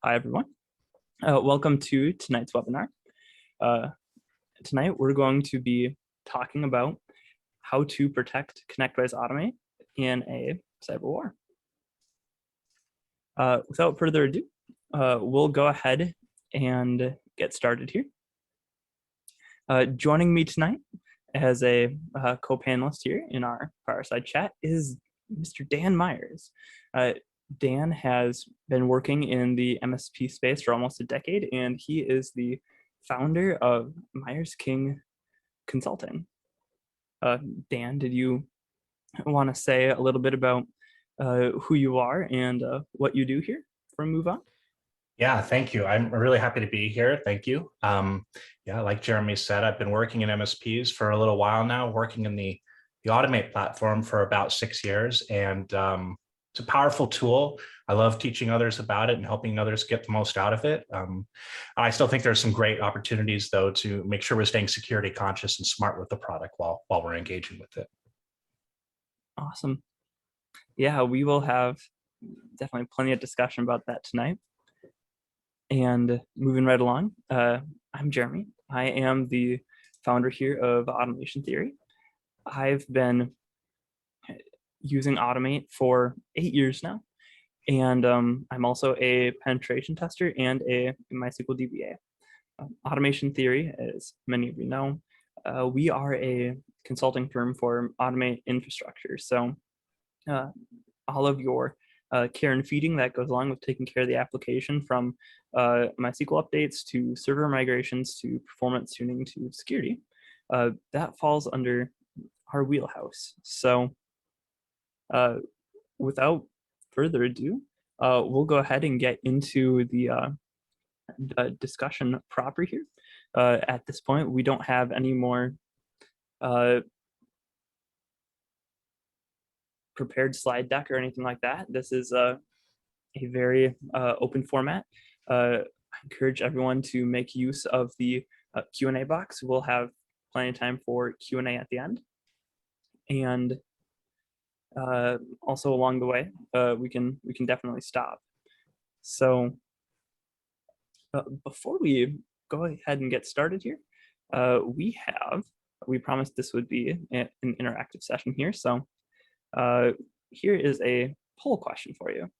Hi, everyone. Welcome to tonight's webinar. Tonight, we're going to be talking about how to protect Connectwise Automate in a cyber war. Without further ado, we'll go ahead and get started here. Joining me tonight as a co-panelist here in our fireside chat is Mr. Dan Myers. Dan has been working in the MSP space for almost a decade, and he is the founder of MyersKing Consulting. Dan, did you want to say a little bit about who you are and what you do here before we move on? Yeah, thank you. I'm really happy to be here. Thank you. Yeah, like Jeremy said, I've been working in MSPs for a little while now, working in the Automate platform for about 6 years. And it's a powerful tool. I love teaching others about it and helping others get the most out of it. I still think there's some great opportunities, though, to make sure we're staying security conscious and smart with the product while we're engaging with it. Awesome. Yeah, we will have definitely plenty of discussion about that tonight. And moving right along, I'm Jeremy. I am the founder here of Automation Theory. I've been using Automate for 8 years now, and I'm also a penetration tester and a MySQL DBA. Automation Theory, as many of you know, we are a consulting firm for Automate infrastructure. So all of your care and feeding that goes along with taking care of the application, from MySQL updates to server migrations to performance tuning to security, that falls under our wheelhouse. So without further ado, we'll go ahead and get into the discussion proper here. At this point, we don't have any more prepared slide deck or anything like that. This is a very open format. I encourage everyone to make use of the Q&A box. We'll have plenty of time for Q&A at the end. And also along the way, we can definitely stop. So before we go ahead and get started here, we promised this would be an interactive session here. So here is a poll question for you.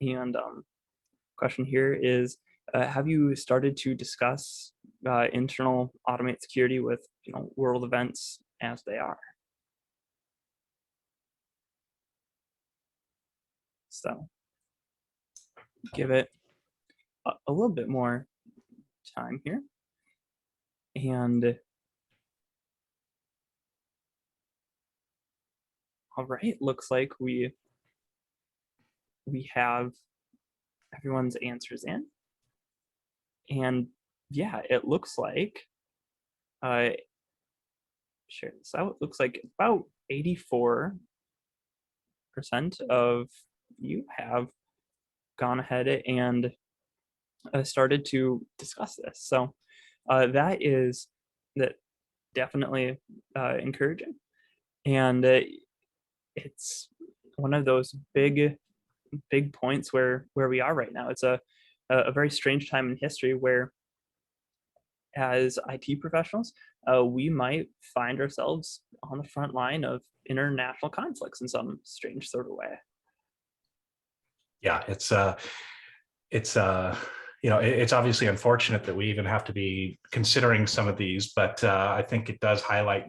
And question here is, have you started to discuss internal Automate security with world events as they are? So give it a little bit more time here. And all right, looks like we have everyone's answers in. And yeah, it looks like, share this out, it looks like about 84% of you have gone ahead and started to discuss this. So that is definitely encouraging. And it's one of those big points where we are right now. It's a very strange time in history where, as IT professionals, we might find ourselves on the front line of international conflicts in some strange sort of way. Yeah, it's obviously unfortunate that we even have to be considering some of these, but I think it does highlight,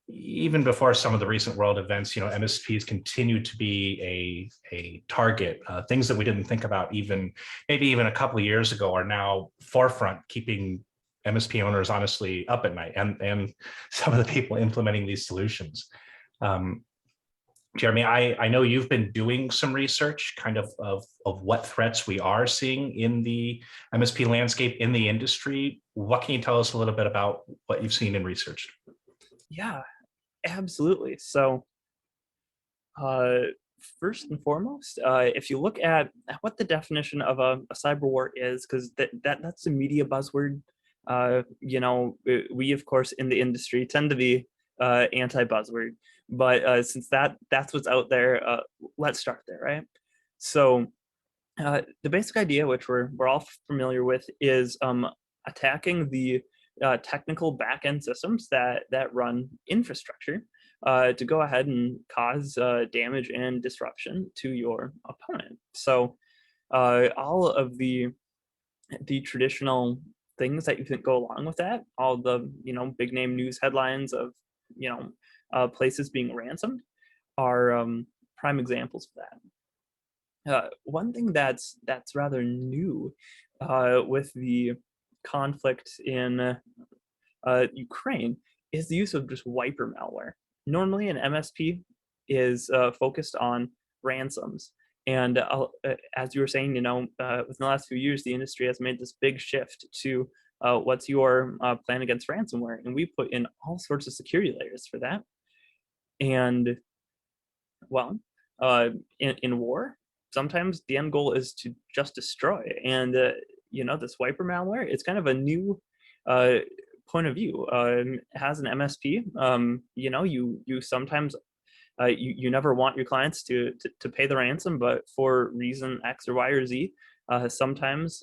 even before some of the recent world events, MSPs continue to be a target. Things that we didn't think about maybe even a couple of years ago are now forefront, keeping MSP owners honestly up at night, and some of the people implementing these solutions. Jeremy, I know you've been doing some research kind of what threats we are seeing in the MSP landscape in the industry. What can you tell us a little bit about what you've seen in research? Yeah, absolutely. So first and foremost, if you look at what the definition of a cyber war is, because that's a media buzzword, we, of course, in the industry tend to be anti-buzzword. But since that's what's out there, let's start there, right? So the basic idea, which we're all familiar with, is attacking the technical backend systems that run infrastructure to go ahead and cause damage and disruption to your opponent. So all of the traditional things that you think go along with that, all the big name news headlines of places being ransomed, are prime examples of that. One thing that's rather new with the conflict in Ukraine is the use of just wiper malware. Normally, an MSP is focused on ransoms. And as you were saying, within the last few years, the industry has made this big shift to what's your plan against ransomware. And we put in all sorts of security layers for that. And well, in war, sometimes the end goal is to just destroy. And this wiper malware, it's kind of a new point of view. As an MSP, you sometimes you never want your clients to pay the ransom, but for reason X or Y or Z, sometimes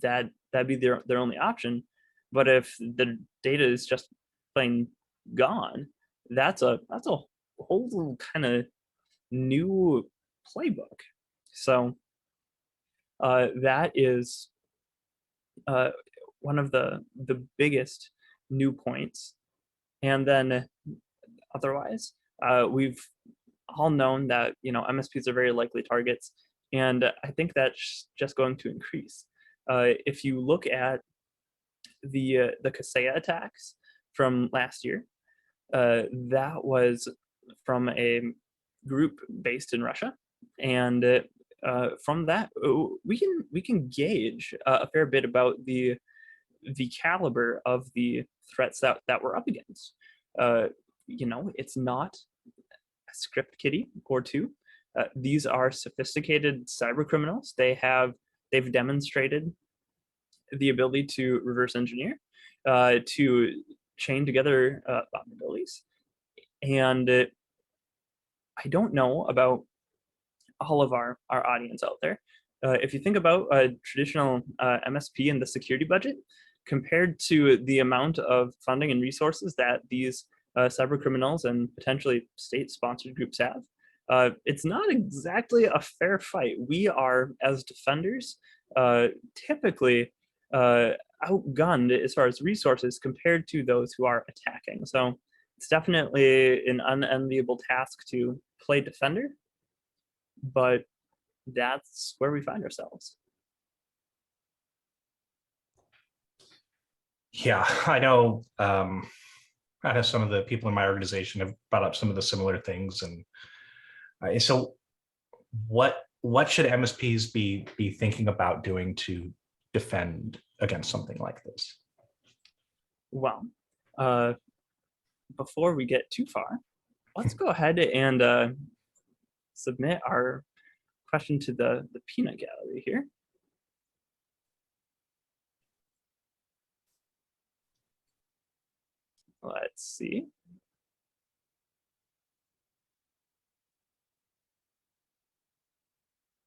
that'd be their only option. But if the data is just plain gone, that's a whole kind of new playbook. So that is one of the biggest new points. And then otherwise, we've all known that MSPs are very likely targets, and I think that's just going to increase. If you look at the Kaseya attacks from last year, that was from a group based in Russia, and from that we can gauge a fair bit about the caliber of the threats that we're up against. It's not a script kiddie or two. These are sophisticated cyber criminals. They've demonstrated the ability to reverse engineer, to chain together vulnerabilities. And I don't know about all of our audience out there. If you think about a traditional MSP and the security budget compared to the amount of funding and resources that these cyber criminals and potentially state-sponsored groups have, it's not exactly a fair fight. We are, as defenders, typically outgunned as far as resources compared to those who are attacking. So it's definitely an unenviable task to play defender, but that's where we find ourselves. Yeah, I know. I know some of the people in my organization have brought up some of the similar things, and so what should MSPs be thinking about doing to defend against something like this? Well, before we get too far, let's go ahead and submit our question to the peanut gallery here. Let's see.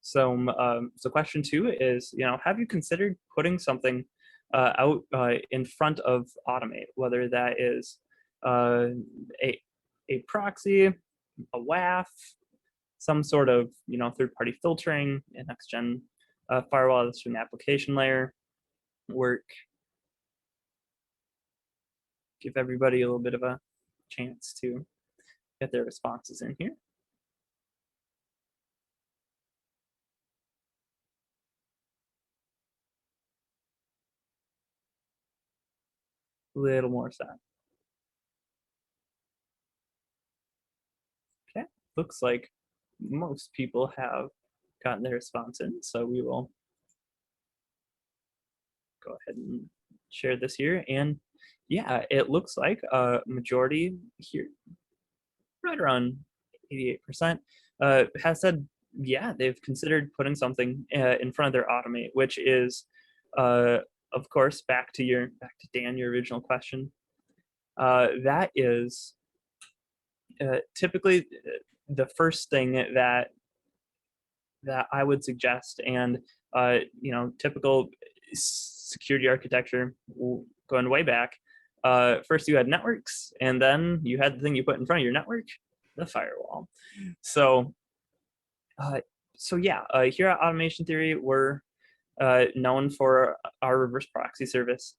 So question 2 is, have you considered putting something out in front of Automate, whether that is a proxy, a WAF, some sort of third-party filtering, a next-gen firewall that's an application layer work. Give everybody a little bit of a chance to get their responses in here. A little more sad. Okay, looks like most people have gotten their response in, so we will go ahead and share this here. And yeah, it looks like a majority here, right around 88%, has said, yeah, they've considered putting something in front of their Automate, which is, of course, back to Dan, your original question. That is typically the first thing that I would suggest, and typical security architecture going way back. First, you had networks, and then you had the thing you put in front of your network, the firewall. So, uh, here at Automation Theory, we're known for our reverse proxy service,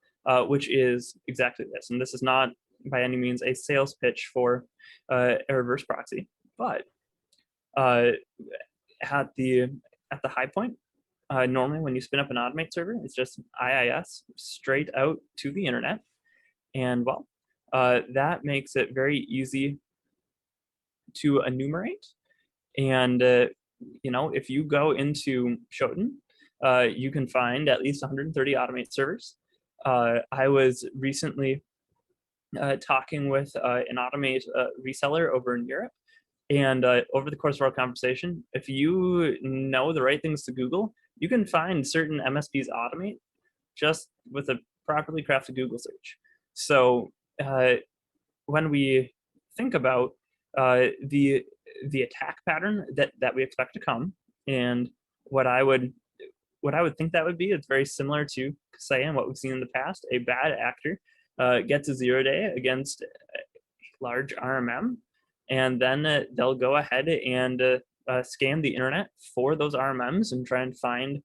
which is exactly this. And this is not by any means a sales pitch for a reverse proxy, but uh, at the high point, normally when you spin up an Automate server, it's just IIS straight out to the internet. And well, that makes it very easy to enumerate. And, if you go into Shoten, you can find at least 130 Automate servers. I was recently talking with an Automate reseller over in Europe. And over the course of our conversation, if you know the right things to Google, you can find certain MSPs Automate just with a properly crafted Google search. So when we think about the attack pattern that we expect to come, and what I would think that would be, it's very similar to saying what we've seen in the past. A bad actor gets a 0-day against a large RMM, and then they'll go ahead and scan the internet for those RMMs and try and find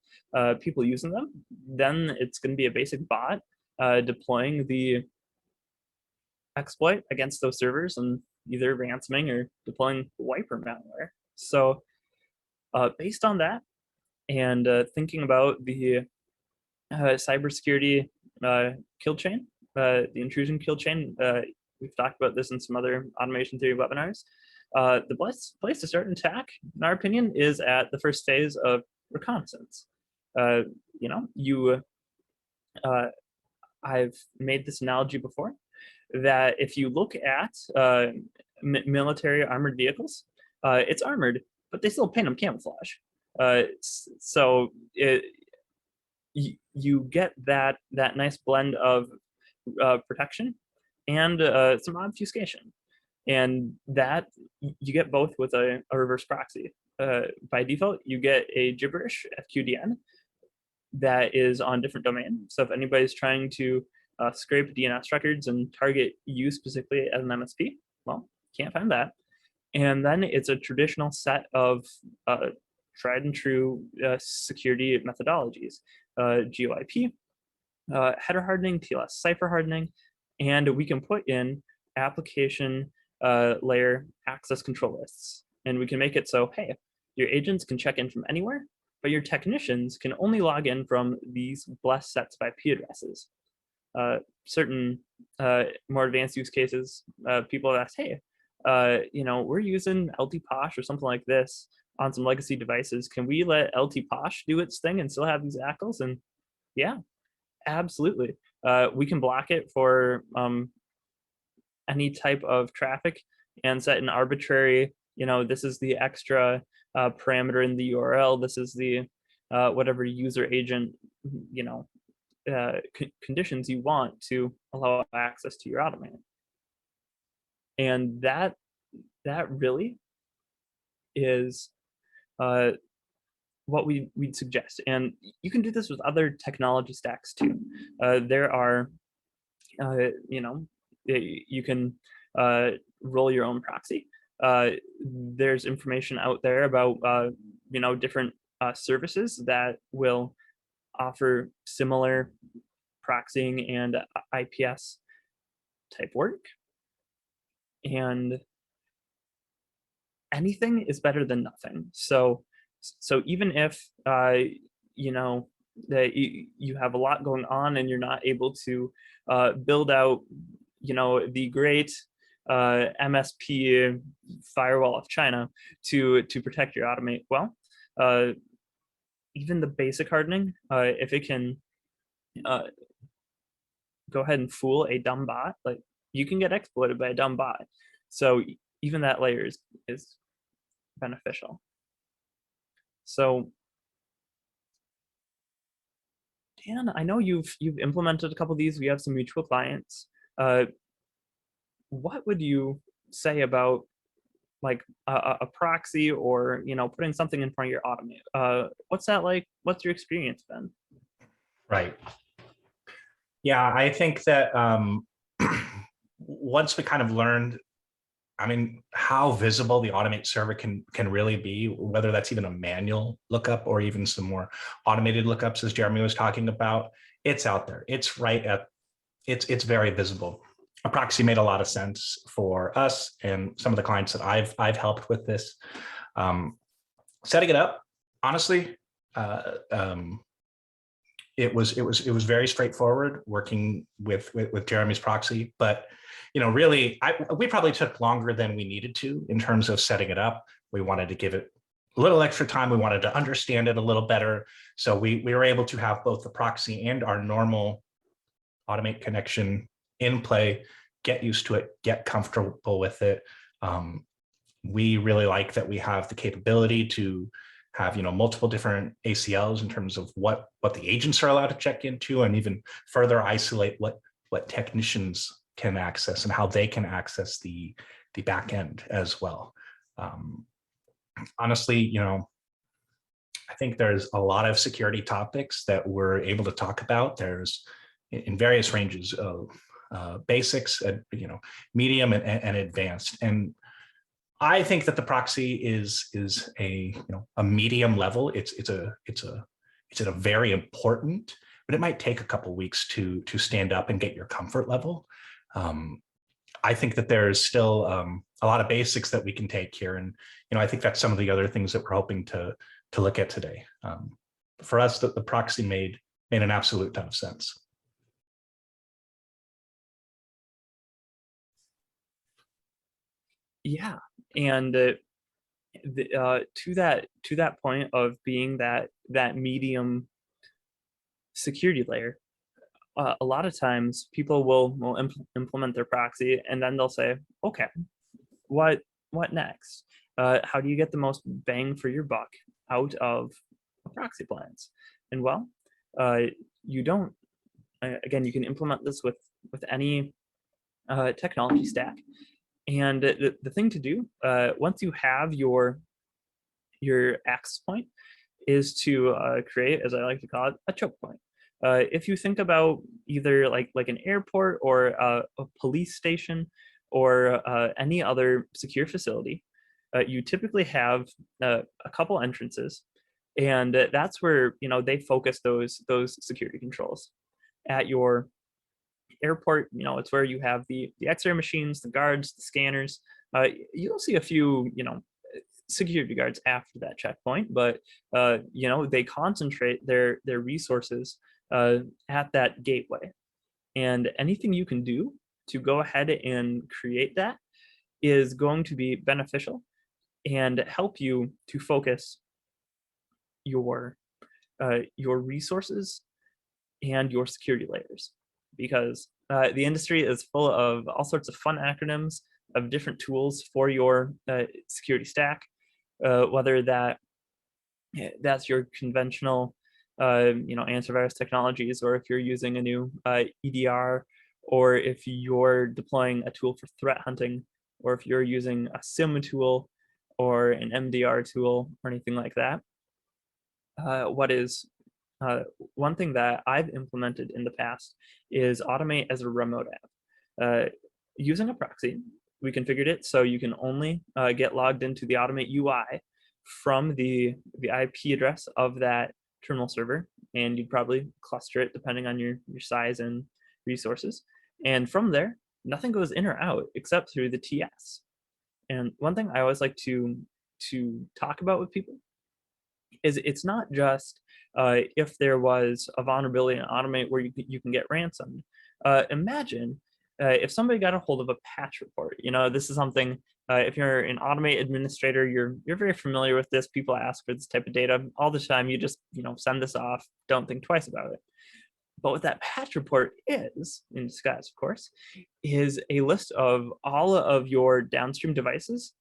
people using them. Then it's going to be a basic bot deploying the exploit against those servers and either ransoming or deploying wiper malware. So based on that, and thinking about the cybersecurity kill chain, the intrusion kill chain, we've talked about this in some other automation theory webinars. The best place to start an attack, in our opinion, is at the first phase of reconnaissance. I've made this analogy before, that if you look at military armored vehicles, it's armored, but they still paint them camouflage. So you get that nice blend of protection and some obfuscation, and that you get both with a reverse proxy. By default, you get a gibberish FQDN that is on different domain. So if anybody's trying to scrape DNS records and target you specifically as an MSP, well, can't find that. And then it's a traditional set of tried and true security methodologies, GOIP, header hardening, TLS cipher hardening, and we can put in application layer access control lists. And we can make it so, hey, your agents can check in from anywhere, but your technicians can only log in from these blessed sets of IP addresses. Certain more advanced use cases, people have asked, hey, we're using LTPosh or something like this on some legacy devices. Can we let LTPosh do its thing and still have these ACLs? And yeah, absolutely. We can block it for any type of traffic and set an arbitrary, this is the extra parameter in the URL. This is the whatever user agent, conditions you want to allow access to your Automate. And that really is what we'd suggest. And you can do this with other technology stacks too. There are, you can roll your own proxy. There's information out there about, different services that will offer similar proxying and IPS type work. And anything is better than nothing. So even if that you have a lot going on and you're not able to build out the great MSP firewall of China to protect your Automate, well, even the basic hardening, if it can go ahead and fool a dumb bot, like you can get exploited by a dumb bot. So even that layer is beneficial. So Dan, I know you've implemented a couple of these. We have some mutual clients. What would you say about like a proxy, or putting something in front of your automate. What's that like? What's your experience been? Right. Yeah, I think that once we kind of learned, I mean, how visible the Automate server can really be, whether that's even a manual lookup or even some more automated lookups, as Jeremy was talking about, it's out there. It's right at, it's very visible. A proxy made a lot of sense for us and some of the clients that I've helped with this. Setting it up, honestly, it was very straightforward working with Jeremy's proxy, but really we probably took longer than we needed to in terms of setting it up. We wanted to give it a little extra time. We wanted to understand it a little better. So we were able to have both the proxy and our normal Automate connection in play, get used to it, get comfortable with it. We really like that we have the capability to have multiple different ACLs in terms of what the agents are allowed to check into, and even further isolate what technicians can access and how they can access the back end as well. Honestly, I think there's a lot of security topics that we're able to talk about. There's in various ranges of basics, medium and advanced. And I think that the proxy is a a medium level. It's at a very important, but it might take a couple weeks to stand up and get your comfort level. I think that there's still a lot of basics that we can take here, and I think that's some of the other things that we're hoping to look at today. For us, the proxy made an absolute ton of sense. Yeah, and to that point of being that medium security layer, a lot of times people will implement their proxy, and then they'll say, okay, what next? How do you get the most bang for your buck out of proxy plans? And well, you don't. Again, you can implement this with any technology stack. And the thing to do, once you have your access point, is to create, as I like to call it, a choke point. If you think about either like an airport or a police station or any other secure facility, you typically have a couple entrances, and that's where they focus those security controls. At your airport, it's where you have the X-ray machines, the guards, the scanners. You'll see a few, security guards after that checkpoint, but they concentrate their resources at that gateway. And anything you can do to go ahead and create that is going to be beneficial and help you to focus your resources and your security layers, because the industry is full of all sorts of fun acronyms of different tools for your security stack, whether that's your conventional antivirus technologies, or if you're using a new EDR, or if you're deploying a tool for threat hunting, or if you're using a SIM tool or an MDR tool or anything like that. One thing that I've implemented in the past is Automate as a remote app. Using a proxy, we configured it so you can only get logged into the Automate UI from the IP address of that terminal server, and you'd probably cluster it depending on your size and resources. And from there, nothing goes in or out except through the TS. And one thing I always like to talk about with people is it's not just if there was a vulnerability in Automate where you can get ransomed. Imagine if somebody got a hold of a patch report. This is something, if you're an Automate administrator, you're very familiar with this. People ask for this type of data all the time. You just send this off, don't think twice about it. But what that patch report is, in disguise, of course, is a list of all of your downstream devices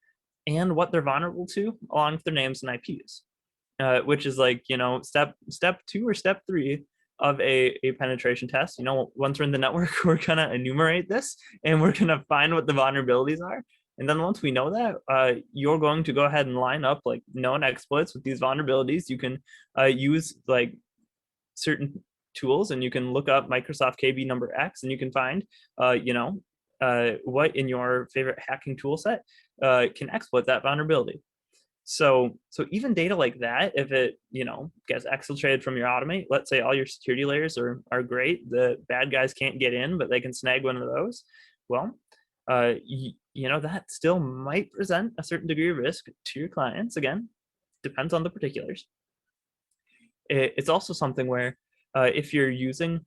and what they're vulnerable to, along with their names and IPs, which is like, step 2 or step 3 of a penetration test. Once we're in the network, we're gonna enumerate this and we're gonna find what the vulnerabilities are. And then once we know that, you're going to go ahead and line up like known exploits with these vulnerabilities. You can use like certain tools, and you can look up Microsoft KB number X, and you can find, what in your favorite hacking tool set can exploit that vulnerability. So even data like that, if it gets exfiltrated from your Automate, let's say all your security layers are great, the bad guys can't get in, but they can snag one of those. Well, that still might present a certain degree of risk to your clients. Again, depends on the particulars. It's also something where if you're using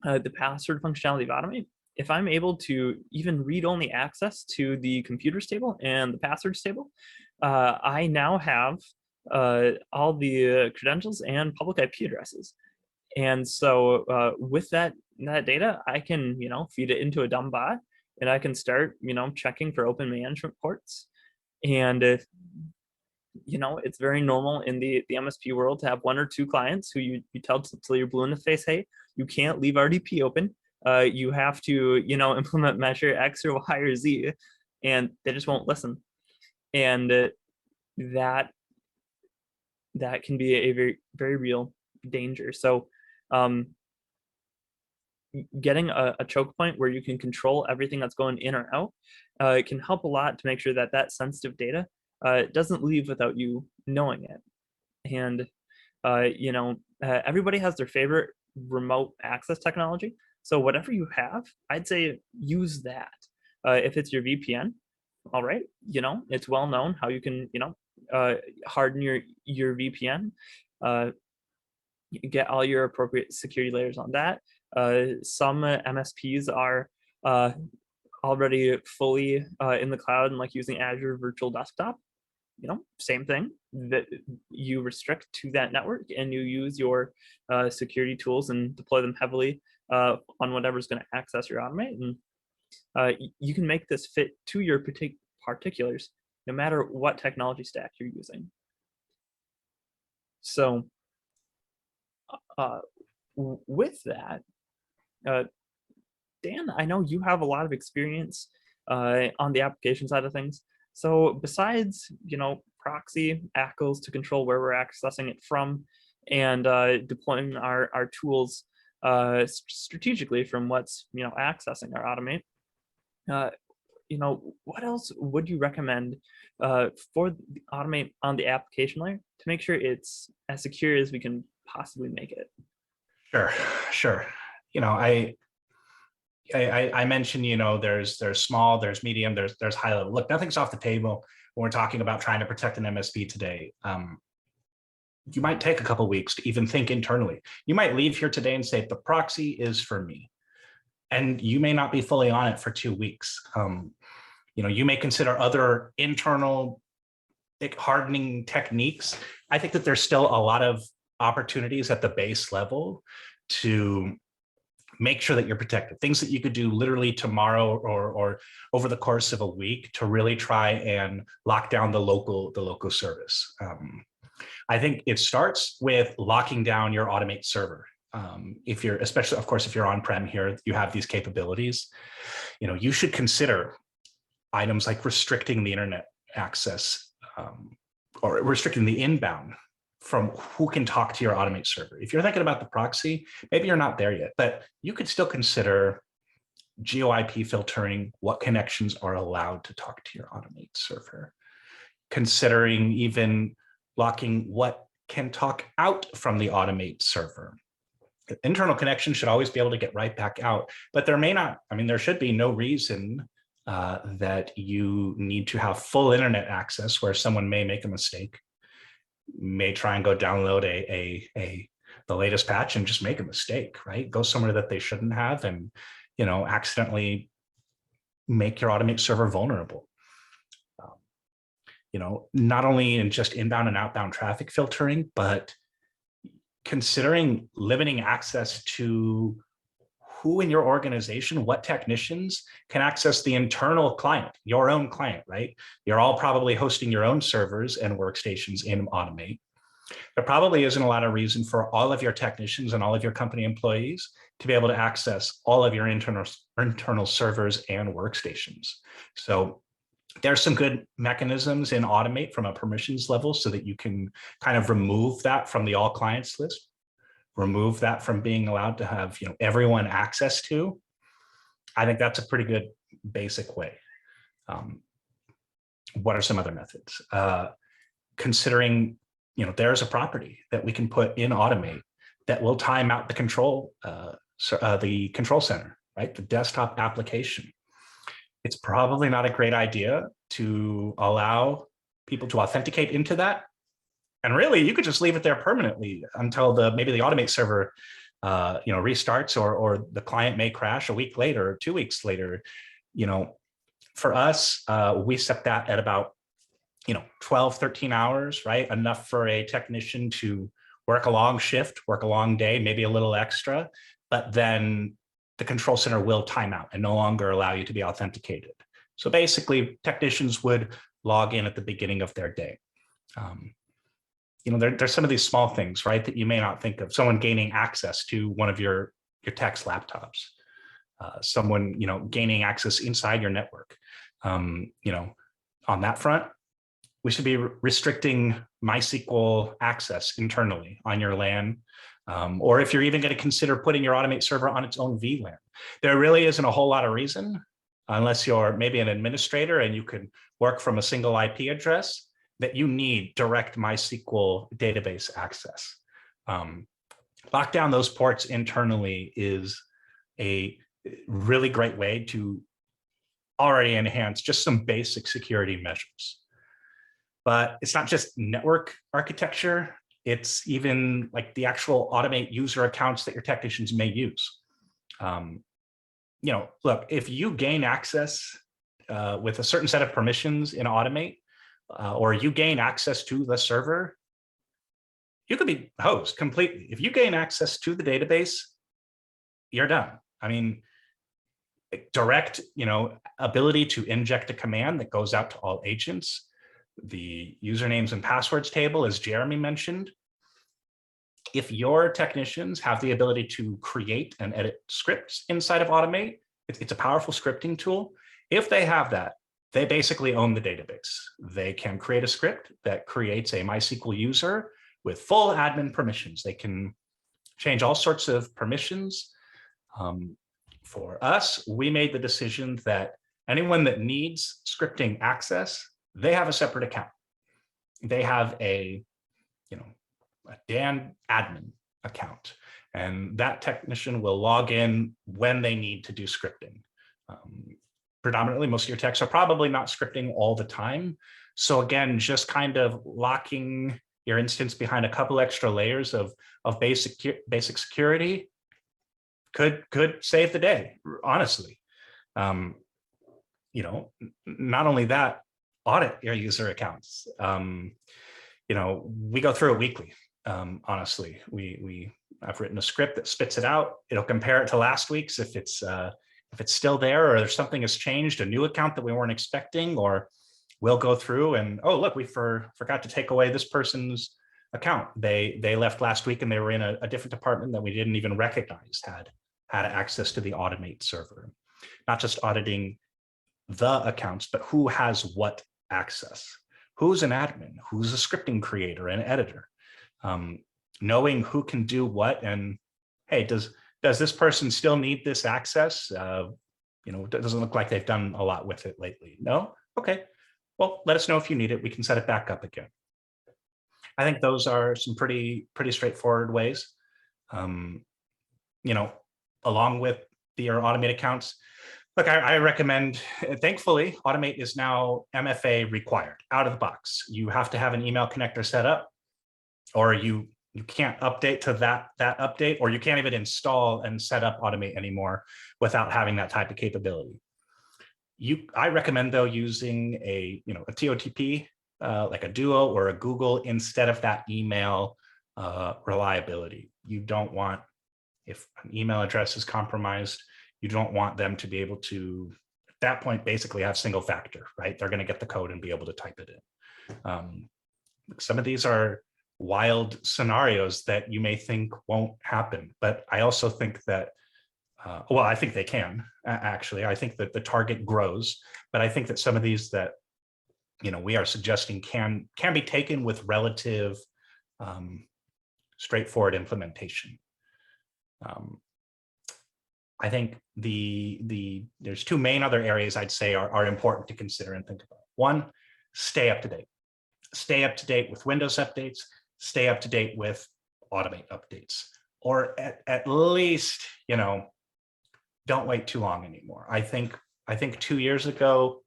the password functionality of Automate, if I'm able to even read-only access to the computers table and the passwords table, I now have all the credentials and public IP addresses. And so with that data, I can feed it into a dumb bot, and I can start checking for open management ports. And if it's very normal in the MSP world to have one or two clients who you tell till you're blue in the face, hey, you can't leave RDP open. You have to, implement measure X or Y or Z, and they just won't listen. And that can be a very, very real danger. So getting a choke point where you can control everything that's going in or out, it can help a lot to make sure that sensitive data doesn't leave without you knowing it. And everybody has their favorite remote access technology. So whatever you have, I'd say use that. If it's your VPN, all right, it's well known how you can harden your VPN, get all your appropriate security layers on that. Some MSPs are already fully in the cloud and like using Azure Virtual Desktop. Same thing, that you restrict to that network and you use your security tools and deploy them heavily on whatever's going to access your Automate. And you can make this fit to your particulars, no matter what technology stack you're using. So with that, Dan, I know you have a lot of experience on the application side of things. So besides, Proxy, ACLs to control where we're accessing it from, and deploying our tools strategically from what's, accessing our Automate, what else would you recommend for the Automate on the application layer to make sure it's as secure as we can possibly make it? Sure. I mentioned, there's small, there's medium, there's high level. Look, nothing's off the table when we're talking about trying to protect an MSP today. You might take a couple of weeks to even think internally. You might leave here today and say, the proxy is for me. And you may not be fully on it for 2 weeks. You may consider other internal hardening techniques. I think that there's still a lot of opportunities at the base level to make sure that you're protected. Things that you could do literally tomorrow or over the course of a week to really try and lock down the local service. I think it starts with locking down your Automate server. If you're, especially, of course, if you're on-prem here, you have these capabilities. You should consider items like restricting the internet access or restricting the inbound from who can talk to your Automate server. If you're thinking about the proxy, maybe you're not there yet, but you could still consider geo-IP filtering what connections are allowed to talk to your Automate server. Considering even blocking what can talk out from the Automate server. Internal connections should always be able to get right back out, but there should be no reason that you need to have full internet access where someone may make a mistake, may try and go download the latest patch and just make a mistake, right? Go somewhere that they shouldn't have and, accidentally make your Automate server vulnerable. Not only in just inbound and outbound traffic filtering, but considering limiting access to who in your organization, what technicians can access the internal client, your own client, right? You're all probably hosting your own servers and workstations in Automate. There probably isn't a lot of reason for all of your technicians and all of your company employees to be able to access all of your internal servers and workstations. So There's some good mechanisms in Automate from a permissions level so that you can kind of remove that from the all clients list, remove that from being allowed to have everyone access to. I think that's a pretty good basic way. What are some other methods? Considering there's a property that we can put in Automate that will time out the control center, right? The desktop application. It's probably not a great idea to allow people to authenticate into that. And really, you could just leave it there permanently until maybe the Automate server restarts, or the client may crash a week later or 2 weeks later. For us, we set that at about 12, 13 hours, right? Enough for a technician to work a long shift, work a long day, maybe a little extra, but then the control center will time out and no longer allow you to be authenticated. So basically, technicians would log in at the beginning of their day. There's some of these small things, right, that you may not think of. Someone gaining access to one of your tech's laptops, someone gaining access inside your network. On that front, we should be restricting MySQL access internally on your LAN. Or if you're even going to consider putting your Automate server on its own VLAN. There really isn't a whole lot of reason, unless you're maybe an administrator and you can work from a single IP address, that you need direct MySQL database access. Lock down those ports internally is a really great way to already enhance just some basic security measures. But it's not just network architecture. It's even like the actual Automate user accounts that your technicians may use. Look, if you gain access with a certain set of permissions in Automate, or you gain access to the server, you could be hosed completely. If you gain access to the database, you're done. I mean, direct, ability to inject a command that goes out to all agents. The usernames and passwords table, as Jeremy mentioned. If your technicians have the ability to create and edit scripts inside of Automate, it's a powerful scripting tool. If they have that, they basically own the database. They can create a script that creates a MySQL user with full admin permissions. They can change all sorts of permissions. For us, we made the decision that anyone that needs scripting access, they have a separate account. They have a Dan admin account, and that technician will log in when they need to do scripting. Predominantly, most of your techs are probably not scripting all the time. So again, just kind of locking your instance behind a couple extra layers of basic security could save the day, honestly. Not only that, audit your user accounts. We go through it weekly. Honestly, I've written a script that spits it out. It'll compare it to last week's if it's still there, or there's something has changed, a new account that we weren't expecting, or we'll go through and, oh, look, we forgot to take away this person's account. They left last week and they were in a different department that we didn't even recognize had access to the Automate server. Not just auditing the accounts, but who has what access. Who's an admin? Who's a scripting creator and editor? Knowing who can do what, and hey, does this person still need this access? It doesn't look like they've done a lot with it lately. No? Okay. Well, let us know if you need it. We can set it back up again. I think those are some pretty straightforward ways. Along with your Automate accounts. Look, I recommend, thankfully, Automate is now MFA required, out of the box. You have to have an email connector set up, or you can't update to that update, or you can't even install and set up Automate anymore without having that type of capability. I recommend, though, using a TOTP, like a Duo or a Google, instead of that email reliability. You don't want, if an email address is compromised, you don't want them to be able to, at that point, basically have single factor, right? They're going to get the code and be able to type it in. Some of these are wild scenarios that you may think won't happen, but I also think that, I think they can, actually. I think that the target grows, but I think that some of these that we are suggesting can be taken with relative straightforward implementation. I think there's two main other areas I'd say are important to consider and think about. One, stay up to date. Stay up to date with Windows updates, stay up to date with Automate updates, or at least, don't wait too long anymore. I think 2 years ago,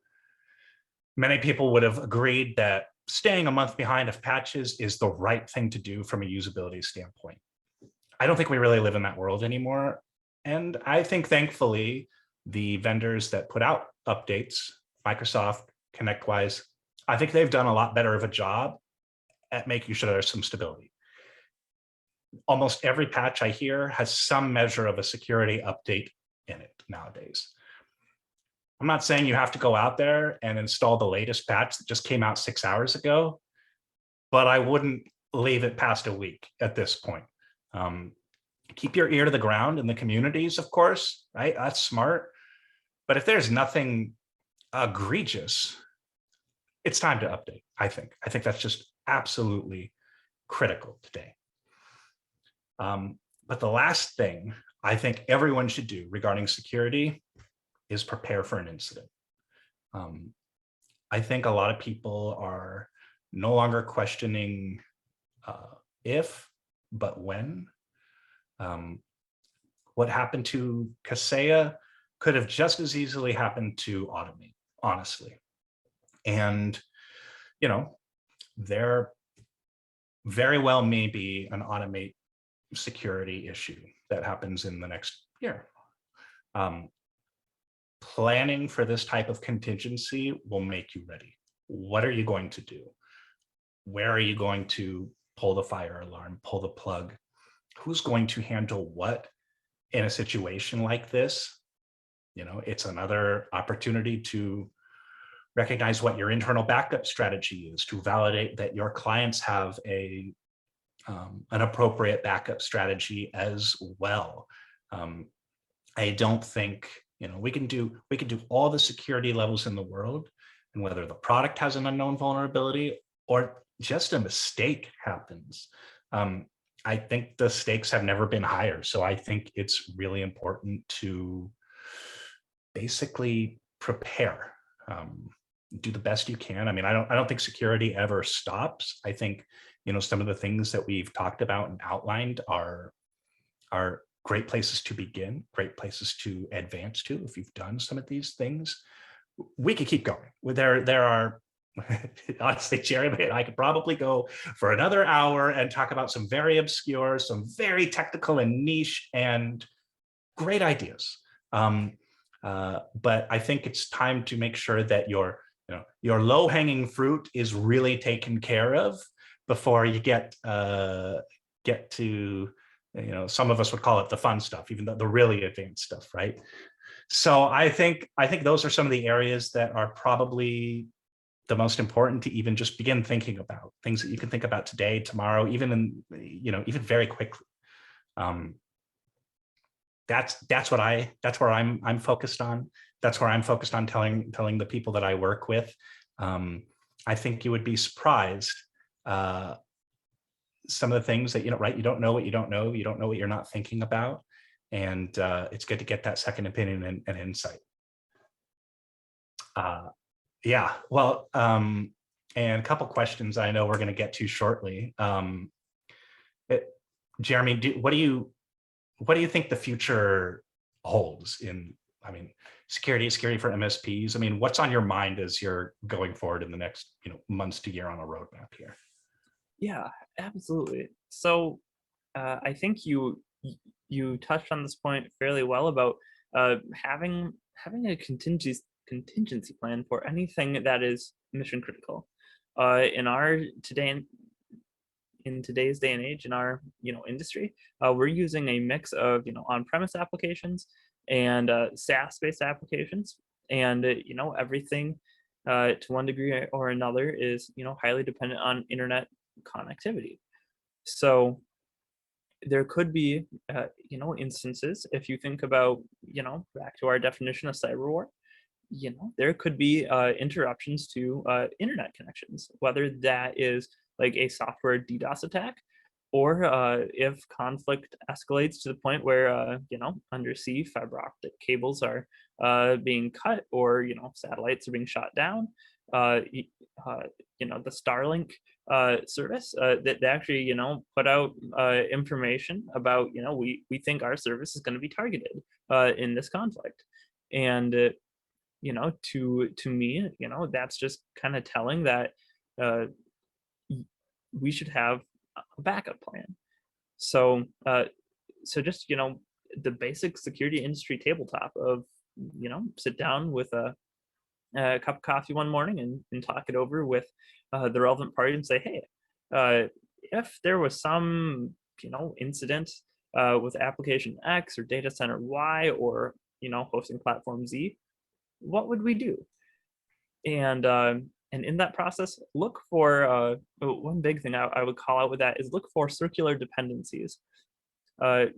many people would have agreed that staying a month behind of patches is the right thing to do from a usability standpoint. I don't think we really live in that world anymore. And I think, thankfully, the vendors that put out updates, Microsoft, Connectwise, I think they've done a lot better of a job at making sure there's some stability. Almost every patch I hear has some measure of a security update in it nowadays. I'm not saying you have to go out there and install the latest patch that just came out 6 hours ago, but I wouldn't leave it past a week at this point. Keep your ear to the ground in the communities, of course, right? That's smart. But if there's nothing egregious, it's time to update, I think. I think that's just absolutely critical today. But the last thing I think everyone should do regarding security is prepare for an incident. I think a lot of people are no longer questioning if, but when. What happened to Kaseya could have just as easily happened to Automate, honestly. And, there very well may be an Automate security issue that happens in the next year. Planning for this type of contingency will make you ready. What are you going to do? Where are you going to pull the fire alarm, pull the plug? Who's going to handle what in a situation like this? It's another opportunity to recognize what your internal backup strategy is, to validate that your clients have an appropriate backup strategy as well. I don't think, we can do all the security levels in the world, and whether the product has an unknown vulnerability or just a mistake happens, I think the stakes have never been higher. So I think it's really important to basically prepare, do the best you can. I mean, I don't think security ever stops. I think, some of the things that we've talked about and outlined are great places to begin, great places to advance to. If you've done some of these things, we could keep going. There are, honestly, Jeremy and I could probably go for another hour and talk about some very obscure, some very technical and niche and great ideas. But I think it's time to make sure that your low-hanging fruit is really taken care of before you get to, some of us would call it the fun stuff, even the really advanced stuff, right? So I think those are some of the areas that are probably the most important to even just begin thinking about, things that you can think about today, tomorrow, even even very quickly. That's where I'm focused on. That's where I'm focused on telling the people that I work with. I think you would be surprised some of the things that, right? You don't know what you don't know. You don't know what you're not thinking about. And it's good to get that second opinion and insight. Yeah, well, and a couple questions I know we're going to get to shortly. Jeremy, what do you think the future holds in, security for MSPs? What's on your mind as you're going forward in the next, months to year on a roadmap here? Yeah, absolutely. So I think you touched on this point fairly well about having a contingency plan for anything that is mission critical. In today's day and age in our industry, we're using a mix of on-premise applications and SaaS-based applications, and everything to one degree or another is highly dependent on internet connectivity. So there could be instances, if you think about back to our definition of cyberwar, there could be interruptions to internet connections, whether that is like a software DDoS attack, or if conflict escalates to the point where undersea fiber optic cables are being cut, or satellites are being shot down. uh, uh, the Starlink service that they actually put out information about, we think our service is going to be targeted in this conflict. And to me, that's just kind of telling that uh, we should have a backup plan. So so just the basic security industry tabletop of sit down with a cup of coffee one morning and talk it over with the relevant party and say, hey, if there was some incident with application X or data center Y, or hosting platform Z, what would we do? And in that process, look for one big thing I would call out with that is look for circular dependencies.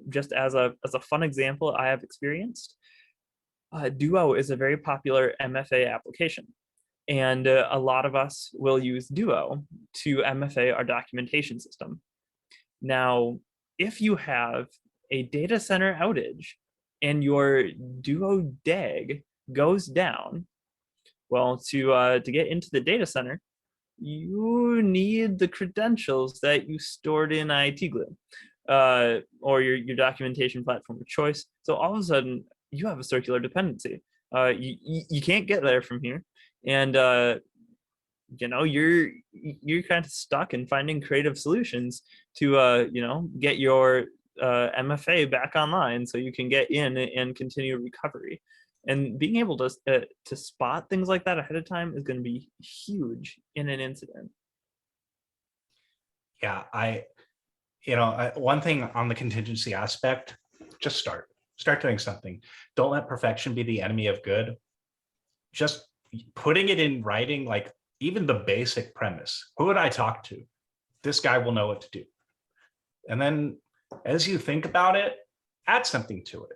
Just as a fun example I have experienced, Duo is a very popular MFA application, and a lot of us will use Duo to MFA our documentation system. Now, if you have a data center outage and your Duo DAG goes down, well, to get into the data center, you need the credentials that you stored in IT Glue or your documentation platform of choice. So all of a sudden, you have a circular dependency. You can't get there from here, and you're kind of stuck in finding creative solutions to get your MFA back online so you can get in and continue recovery. And being able to spot things like that ahead of time is going to be huge in an incident. Yeah, one thing on the contingency aspect, just start doing something. Don't let perfection be the enemy of good. Just putting it in writing, like even the basic premise. Who would I talk to? This guy will know what to do. And then as you think about it, add something to it.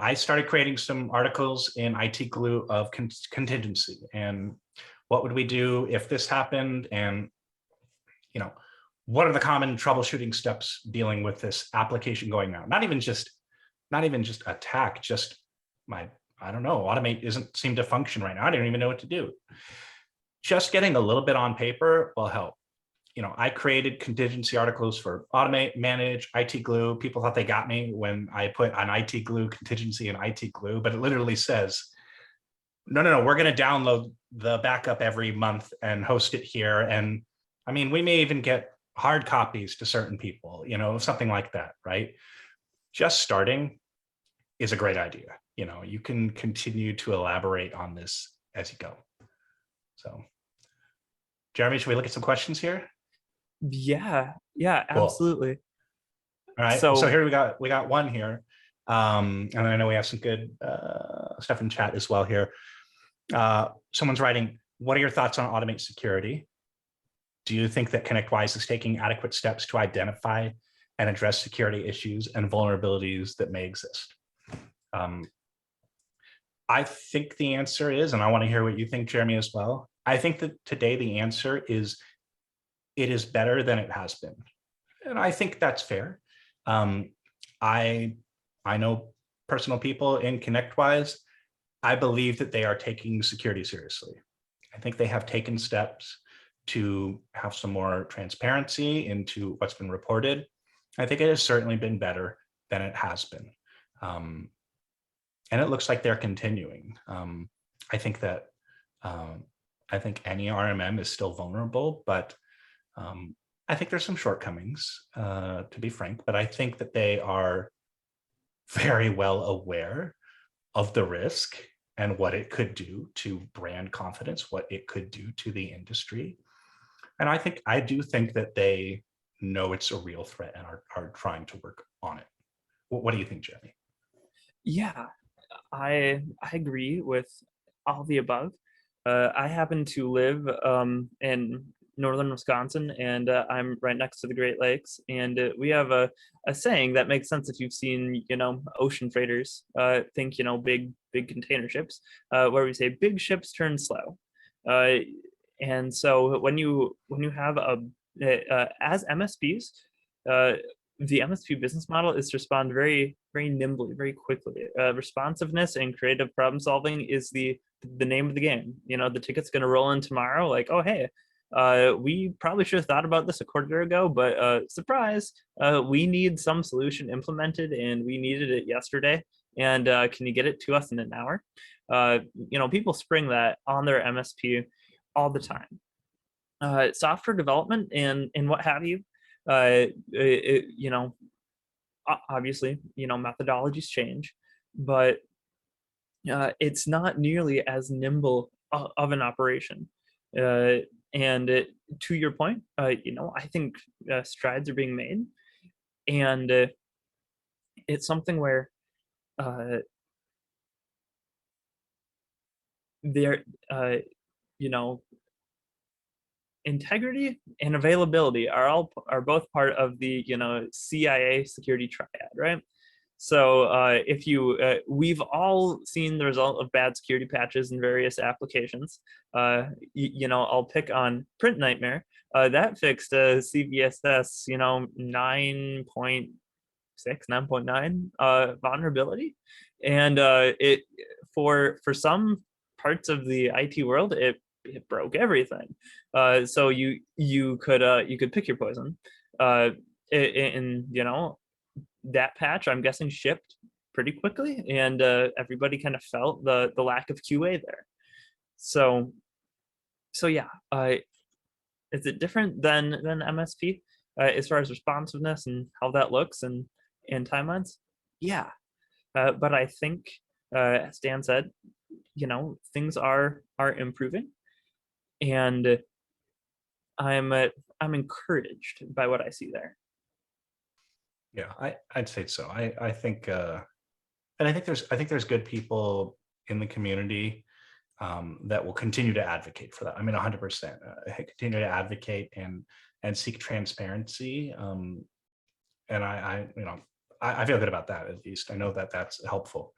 I started creating some articles in IT Glue of contingency and what would we do if this happened, and what are the common troubleshooting steps dealing with this application going now? Not even just attack, just I don't know, Automate doesn't seem to function right now. I don't even know what to do. Just getting a little bit on paper will help. I created contingency articles for Automate, Manage, IT Glue. People thought they got me when I put an IT Glue contingency in IT Glue, but it literally says, no, we're going to download the backup every month and host it here. And I mean, we may even get hard copies to certain people, something like that, right? Just starting is a great idea. You can continue to elaborate on this as you go. So, Jeremy, should we look at some questions here? Yeah, Cool. absolutely. All right. So here we got one here. And I know we have some good stuff in chat as well here. Someone's writing, what are your thoughts on Automate security? Do you think that Connectwise is taking adequate steps to identify and address security issues and vulnerabilities that may exist? I think the answer is, and I want to hear what you think, Jeremy, as well. I think that today the answer is it is better than it has been. And I think that's fair. I know personal people in Connectwise. I believe that they are taking security seriously. I think they have taken steps to have some more transparency into what's been reported. I think it has certainly been better than it has been. And it looks like they're continuing. I think that I think any RMM is still vulnerable, but I think there's some shortcomings, to be frank, but I think that they are very well aware of the risk and what it could do to brand confidence, what it could do to the industry. And I do think that they know it's a real threat and are trying to work on it. What do you think, Jeremy? Yeah, I agree with all the above. I happen to live in northern Wisconsin, and I'm right next to the Great Lakes. And we have a saying that makes sense if you've seen, ocean freighters. Think, big container ships, where we say big ships turn slow. Uh, and so when you have as MSPs, uh, the MSP business model is to respond very, very nimbly, very quickly. Responsiveness and creative problem solving is the name of the game. The ticket's going to roll in tomorrow. Like, oh hey, we probably should have thought about this a quarter ago, but surprise, we need some solution implemented, and we needed it yesterday. And can you get it to us in an hour? People spring that on their MSP all the time. Software development and what have you. Obviously, methodologies change, but it's not nearly as nimble of an operation. And to your point, I think strides are being made, and it's something where uh, there, you know, integrity and availability are both part of the CIA security triad, right? So if you we've all seen the result of bad security patches in various applications. I'll pick on Print Nightmare. That fixed a CVSS 9.9 vulnerability, and it for some parts of the IT world, it broke everything. So you could pick your poison. And that patch, I'm guessing, shipped pretty quickly, and everybody kind of felt the lack of QA there. So yeah, is it different than MSP as far as responsiveness and how that looks and timelines? Yeah, but I think, as Dan said, things are improving, and I'm encouraged by what I see there. Yeah, I'd say so. I think, and I think there's good people in the community that will continue to advocate for that. I mean, 100%. Continue to advocate and seek transparency. And I feel good about that. At least I know that that's helpful.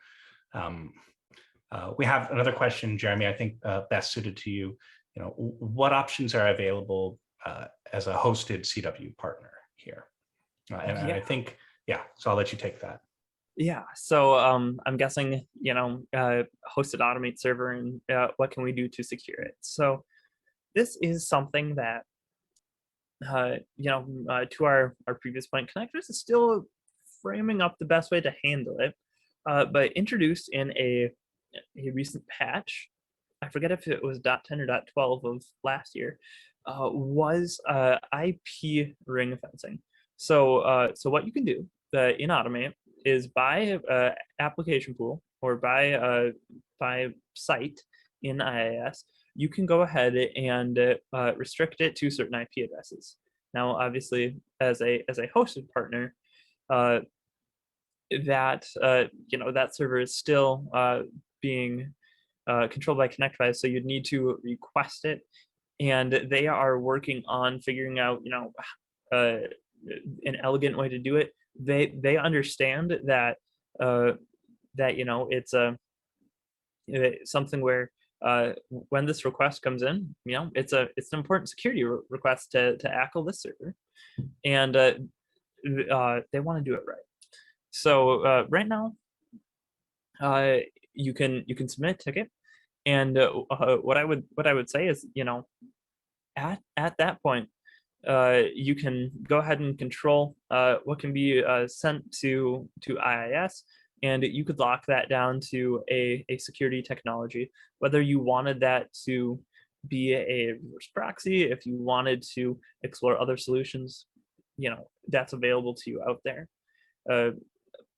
We have another question, Jeremy, I think best suited to you. What options are available as a hosted CW partner here? And Yeah. I think, yeah, so I'll let you take that. Yeah, so I'm guessing, hosted automate server, and what can we do to secure it? So this is something that, to our previous point, Connectwise is still framing up the best way to handle it, but introduced in a recent patch. I forget if it was .10 or .12 of last year, was IP ring fencing. So what you can do in Automate is buy application pool or buy site in IIS. You can go ahead and restrict it to certain IP addresses. Now, obviously, as a hosted partner, that server is still being controlled by Connectwise, so you'd need to request it, and they are working on figuring out an elegant way to do it. They understand that it's something where when this request comes in, it's an important security request to ACL this server, and they want to do it right. So right now, you can submit a ticket, and what I would say is, at that point, you can go ahead and control what can be sent to IIS, and you could lock that down to a security technology, whether you wanted that to be a reverse proxy, if you wanted to explore other solutions, that's available to you out there.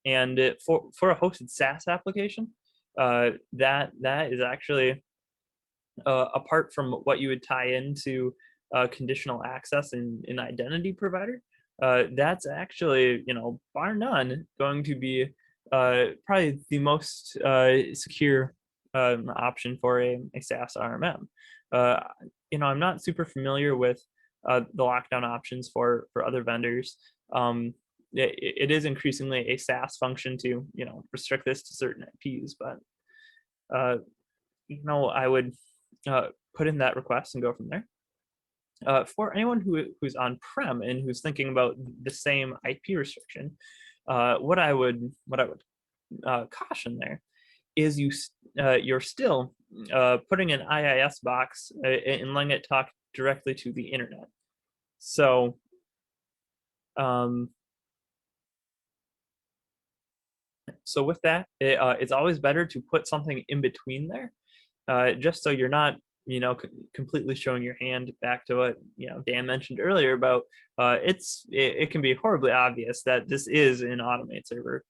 And for a hosted SaaS application, that is actually apart from what you would tie into conditional access in identity provider. That's actually, bar none, going to be probably the most secure option for a SaaS RMM. I'm not super familiar with the lockdown options for other vendors. It is increasingly a SaaS function to restrict this to certain IPs, but I would put in that request and go from there. For anyone who's on-prem and who's thinking about the same IP restriction, what I would caution there is you're still putting an IIS box and letting it talk directly to the internet. So with that, it's always better to put something in between there, just so you're not completely showing your hand. Back to what Dan mentioned earlier about it can be horribly obvious that this is an Automate server,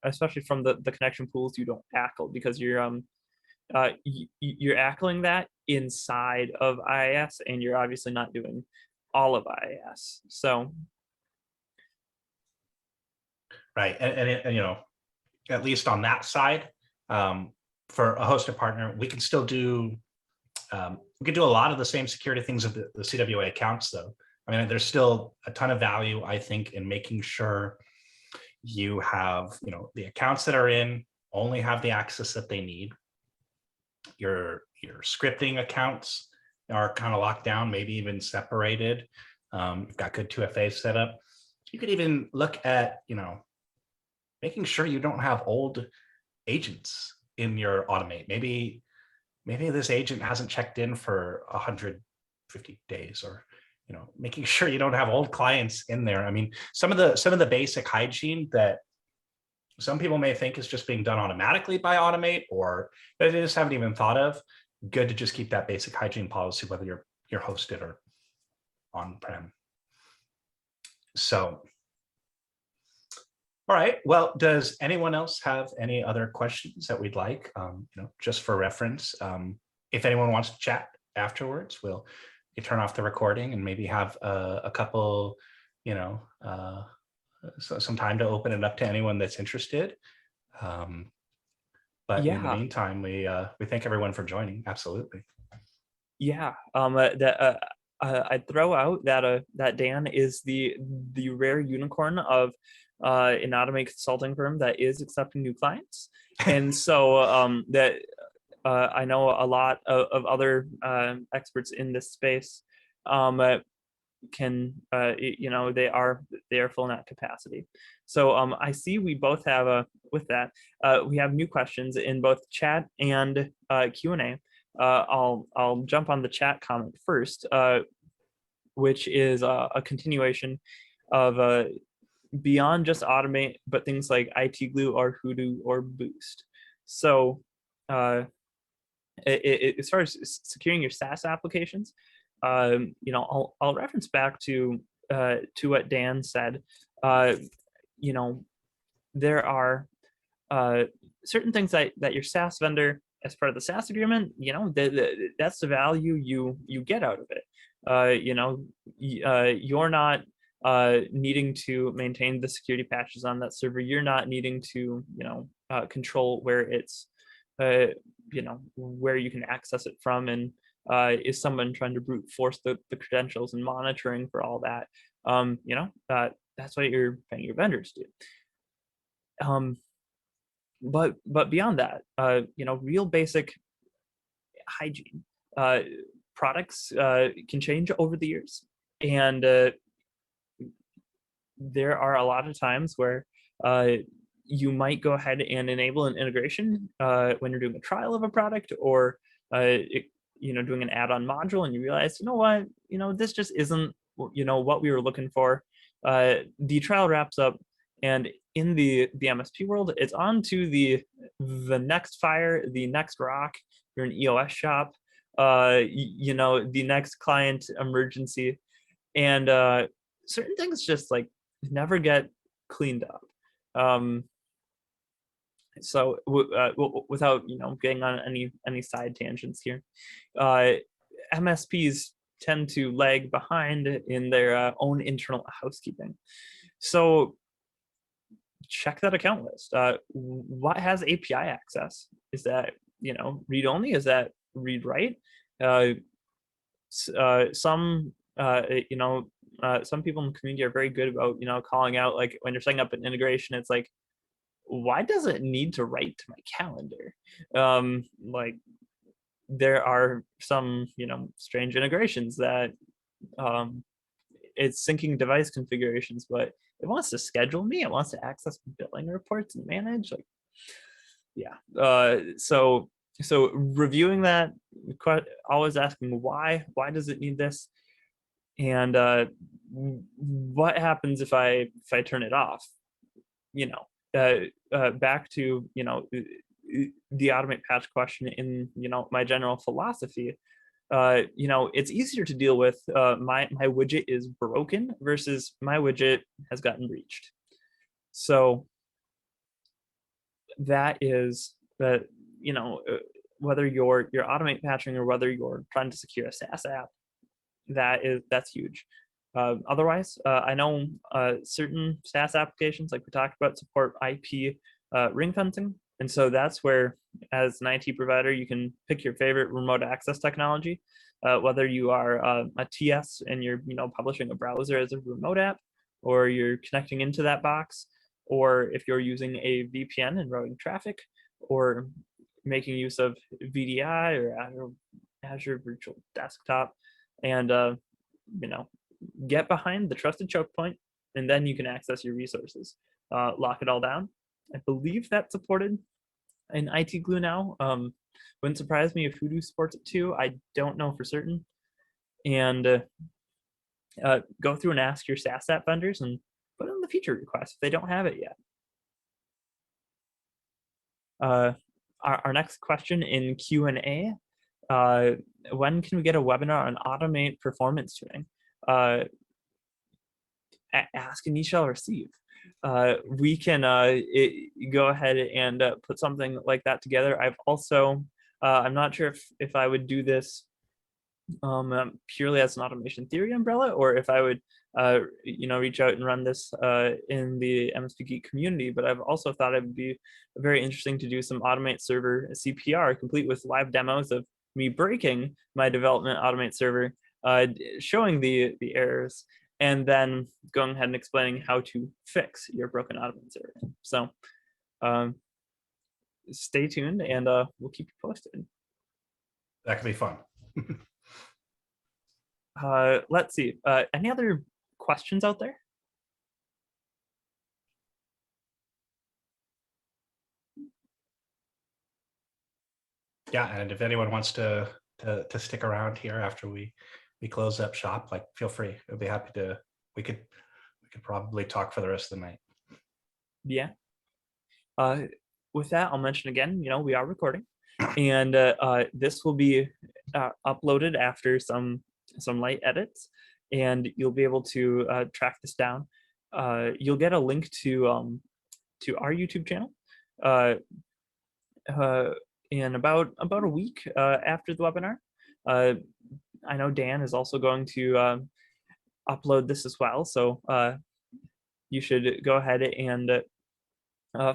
especially from the connection pools you don't ACL, because you're ACLing that inside of IIS, and you're obviously not doing all of IIS. So right, and at least on that side, for a hosted partner, we can still do we can do a lot of the same security things of the CWA accounts, though. I mean, there's still a ton of value, I think, in making sure you have the accounts that are in only have the access that they need. Your scripting accounts are kind of locked down, maybe even separated. You've got good 2FA set up. You could even look at making sure you don't have old agents in your Automate. Maybe this agent hasn't checked in for 150 days, or making sure you don't have old clients in there. I mean, some of the basic hygiene that some people may think is just being done automatically by Automate, or that they just haven't even thought of. Good to just keep that basic hygiene policy, whether you're hosted or on-prem. So, all right. Well, does anyone else have any other questions that we'd like? Just for reference, if anyone wants to chat afterwards, we'll turn off the recording and maybe have a couple, some time to open it up to anyone that's interested. But in the meantime, we thank everyone for joining. Absolutely. Yeah. I'd throw out that Dan is the rare unicorn of an Automate consulting firm that is accepting new clients, and so that I know a lot of other experts in this space can they are filling out capacity. So I see we both have with that we have new questions in both chat and Q&A. I'll jump on the chat comment first, which is a continuation of beyond just Automate, but things like IT Glue or Hoodoo or Boost. So as far as securing your SaaS applications, I'll reference back to what Dan said. There are certain things that your SaaS vendor, as part of the SaaS agreement, that's the value you get out of it. You're not needing to maintain the security patches on that server. You're not needing to control where it's where you can access it from, and is someone trying to brute force the credentials and monitoring for all that. That's what you're paying your vendors to. But beyond that, real basic hygiene. Products can change over the years, and there are a lot of times where you might go ahead and enable an integration when you're doing a trial of a product, or doing an add-on module, and you realize, this just isn't what we were looking for. The trial wraps up, and in the MSP world, it's on to the next fire, the next rock. You're an EOS shop, the next client emergency, and certain things just never get cleaned up. So without getting on any side tangents here, MSPs tend to lag behind in their own internal housekeeping. So check that account list. What has API access? Is that read only? Is that read write? uh, some some people in the community are very good about calling out, like when you're setting up an integration, it's like, why does it need to write to my calendar? Like there are some strange integrations that it's syncing device configurations, but it wants to schedule me, it wants to access billing reports and manage, like, yeah. So reviewing that, always asking why does it need this, and what happens if I turn it off? Back to the automate patch question in my general philosophy. It's easier to deal with my widget is broken versus my widget has gotten breached. So that is that whether you're automate patching or whether you're trying to secure a SaaS app, that's huge. Otherwise, I know certain SaaS applications, like we talked about, support IP ring fencing, and so that's where, as an IT provider, you can pick your favorite remote access technology. Whether you are a TS and you're publishing a browser as a remote app, or you're connecting into that box, or if you're using a VPN and routing traffic, or making use of VDI or Azure Virtual Desktop, and get behind the trusted choke point, and then you can access your resources. Lock it all down. I believe that's supported in IT Glue now. Wouldn't surprise me if Hoodoo supports it too. I don't know for certain. And go through and ask your SaaS app vendors and put in the feature request if they don't have it yet. Our next question in Q&A, when can we get a webinar on automate performance tuning? Ask and ye shall receive. We can go ahead and put something like that together. I've also, I'm not sure if I would do this purely as an automation theory umbrella, or if I would reach out and run this in the MSP Geek community, but I've also thought it would be very interesting to do some automate server CPR, complete with live demos of me breaking my development automate server, showing the errors, and then going ahead and explaining how to fix your broken automate server. So stay tuned, and we'll keep you posted. That could be fun. Let's see. Any other questions out there? Yeah, and if anyone wants to stick around here after we close up shop, like, feel free. I'd be happy to. We could probably talk for the rest of the night. Yeah. With that, I'll mention again, we are recording, and this will be uploaded after some light edits, and you'll be able to track this down. You'll get a link to our YouTube channel in about a week after the webinar. I know Dan is also going to upload this as well, so you should go ahead and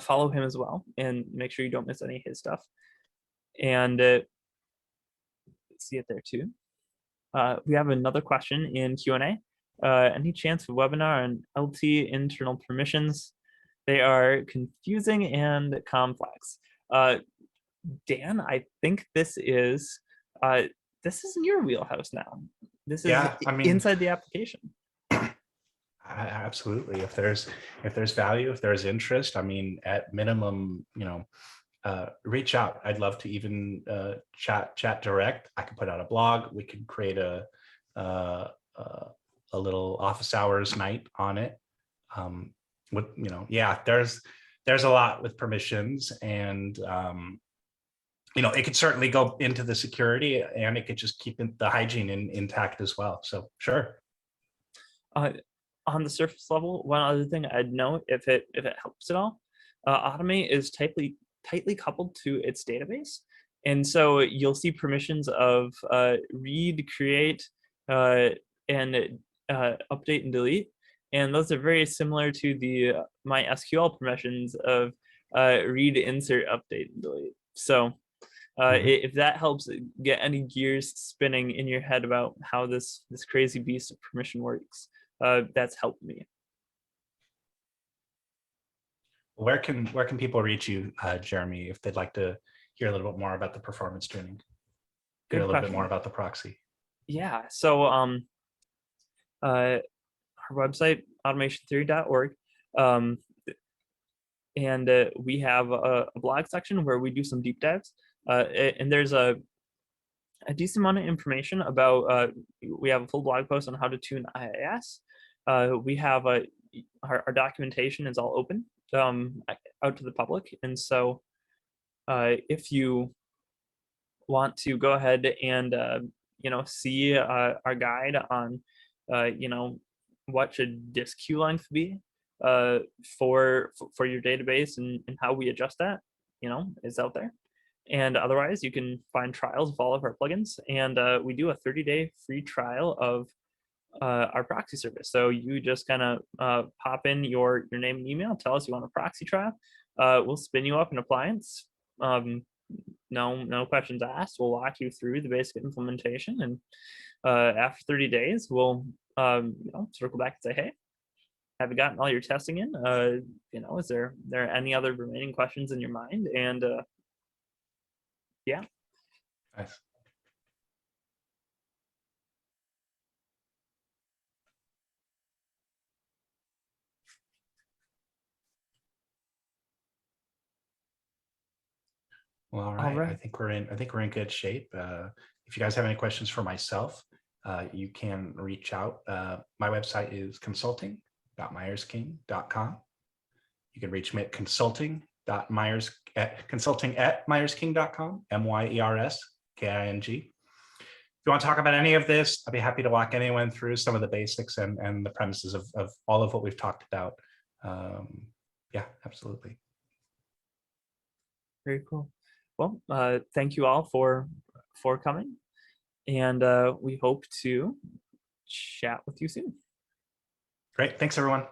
follow him as well, and make sure you don't miss any of his stuff. And see it there too. We have another question in Q&A. Any chance of webinar on LT internal permissions? They are confusing and complex. Dan, I think this is in your wheelhouse now. This is inside the application. Absolutely. If there's value, if there's interest, I mean, at minimum, reach out. I'd love to even chat direct. I could put out a blog. We could create a little office hours night on it. There's a lot with permissions, and it could certainly go into the security, and it could just keep the hygiene intact as well. So sure. On the surface level, one other thing I'd note, if it helps at all, Automate is tightly coupled to its database, and so you'll see permissions of read, create, and update and delete, and those are very similar to the MySQL permissions of read, insert, update, and delete. So If that helps get any gears spinning in your head about how this crazy beast of permission works, that's helped me. Where can people reach you, Jeremy, if they'd like to hear a little bit more about the performance tuning, hear a little bit more about the proxy? Yeah. So our website, automationtheory.org. And we have a blog section where we do some deep dives. And there's a decent amount of information about, we have a full blog post on how to tune IIS. We have our documentation is all open out to the public. And so if you want to go ahead and, see our guide on, what should disk queue length be for your database and how we adjust that, is out there. And otherwise, you can find trials of all of our plugins. And we do a 30-day free trial of our proxy service. So you just kind of pop in your name and email, tell us you want a proxy trial. We'll spin you up an appliance. No questions asked. We'll walk you through the basic implementation. And after 30 days, we'll circle back and say, hey, have you gotten all your testing in? Is there any other remaining questions in your mind? And yeah. Nice. Well, all right. I think we're in good shape. If you guys have any questions for myself, you can reach out. My website is consulting.myersking.com. You can reach me at consulting@myersking.com, MYERSKING. If you want to talk about any of this, I'd be happy to walk anyone through some of the basics and the premises of all of what we've talked about. Yeah, absolutely. Very cool. Well, thank you all for coming, and we hope to chat with you soon. Great. Thanks, everyone.